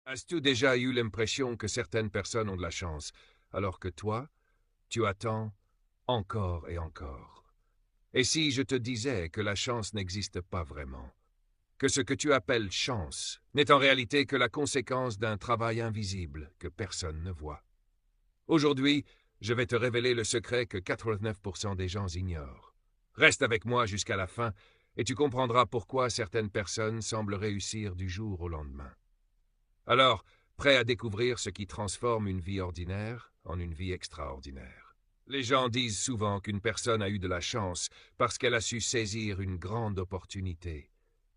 As-tu déjà eu l'impression que certaines personnes ont de la chance, alors que toi, tu attends encore et encore? Et si je te disais que la chance n'existe pas vraiment, que ce que tu appelles chance n'est en réalité que la conséquence d'un travail invisible que personne ne voit? Aujourd'hui, je vais te révéler le secret que 89% des gens ignorent. Reste avec moi jusqu'à la fin et tu comprendras pourquoi certaines personnes semblent réussir du jour au lendemain. Alors, prêt à découvrir ce qui transforme une vie ordinaire en une vie extraordinaire. Les gens disent souvent qu'une personne a eu de la chance parce qu'elle a su saisir une grande opportunité.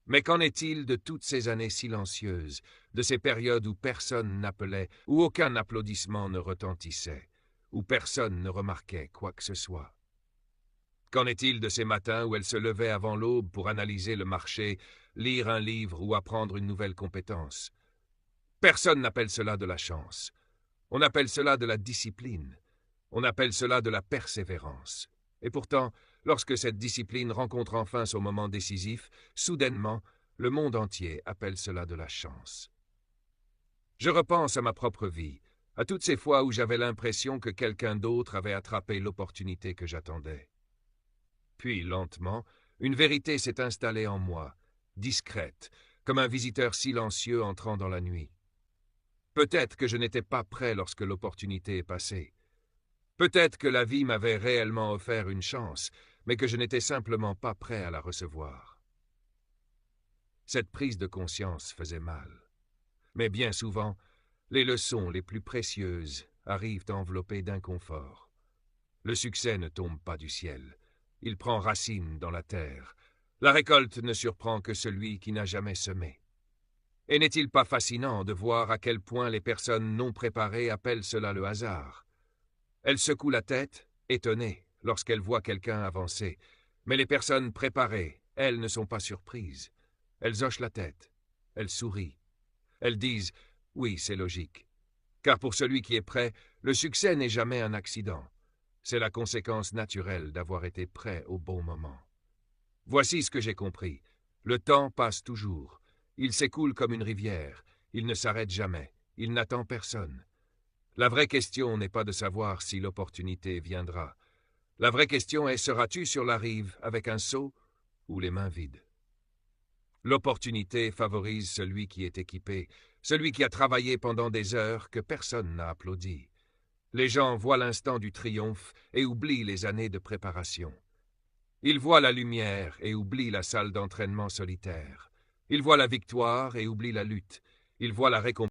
Mais qu'en est-il de toutes ces années silencieuses, de ces périodes où personne n'appelait, où aucun applaudissement ne retentissait, où personne ne remarquait quoi que ce soit? Qu'en est-il de ces matins où elle se levait avant l'aube pour analyser le marché, lire un livre ou apprendre une nouvelle compétence? Personne n'appelle cela de la chance. On appelle cela de la discipline. On appelle cela de la persévérance. Et pourtant, lorsque cette discipline rencontre enfin son moment décisif, soudainement, le monde entier appelle cela de la chance. Je repense à ma propre vie, à toutes ces fois où j'avais l'impression que quelqu'un d'autre avait attrapé l'opportunité que j'attendais. Puis, lentement, une vérité s'est installée en moi, discrète, comme un visiteur silencieux entrant dans la nuit. Peut-être que je n'étais pas prêt lorsque l'opportunité est passée. Peut-être que la vie m'avait réellement offert une chance, mais que je n'étais simplement pas prêt à la recevoir. Cette prise de conscience faisait mal. Mais bien souvent, les leçons les plus précieuses arrivent enveloppées d'inconfort. Le succès ne tombe pas du ciel. Il prend racine dans la terre. La récolte ne surprend que celui qui n'a jamais semé. Et n'est-il pas fascinant de voir à quel point les personnes non préparées appellent cela le hasard? Elles secouent la tête, étonnées, lorsqu'elles voient quelqu'un avancer. Mais les personnes préparées, elles, ne sont pas surprises. Elles hochent la tête. Elles sourient. Elles disent « Oui, c'est logique ». Car pour celui qui est prêt, le succès n'est jamais un accident. C'est la conséquence naturelle d'avoir été prêt au bon moment. Voici ce que j'ai compris. Le temps passe toujours. Il s'écoule comme une rivière. Il ne s'arrête jamais. Il n'attend personne. La vraie question n'est pas de savoir si l'opportunité viendra. La vraie question est, seras-tu sur la rive avec un seau ou les mains vides? L'opportunité favorise celui qui est équipé, celui qui a travaillé pendant des heures que personne n'a applaudi. Les gens voient l'instant du triomphe et oublient les années de préparation. Ils voient la lumière et oublient la salle d'entraînement solitaire. Ils voient la victoire et oublient la lutte. Ils voient la récompense